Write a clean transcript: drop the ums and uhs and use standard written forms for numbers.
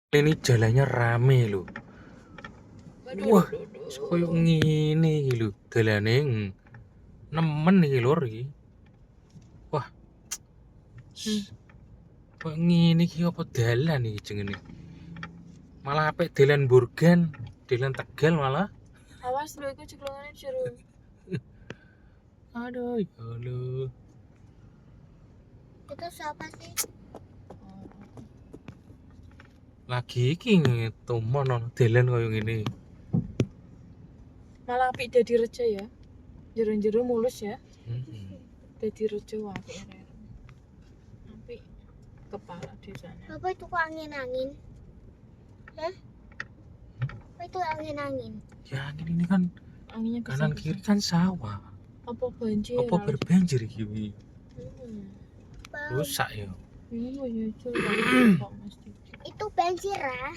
Ini jalannya rame lho. Waduh, Wah, duh, duh, koyo duh. ngene iki lho, dalane nemen iki lur iki. Wah. Koyo ngene iki apa dalan iki jenenge? Malah apik dalan Burgan, dalan Tegal malah. Awas lho iku ceklongane jero. Aduh, ya Allah. Itu siapa sih? Lagi iki ngetomon dalan koyo ngene. Malah apik dadi reja ya. Jero-jero mulus ya. Heeh. Dadi reja apik rek. Apik kepala desanya. Apa itu kok angin-angin? Hah? Apa itu angin-angin? Ya angin ini kan Anginnya kanan kiri kan sawah. Apa banjir? Apa berbanjir iki wi? Bau. Rusak ya. Iya ya, kok mesti. Itu banjir ah.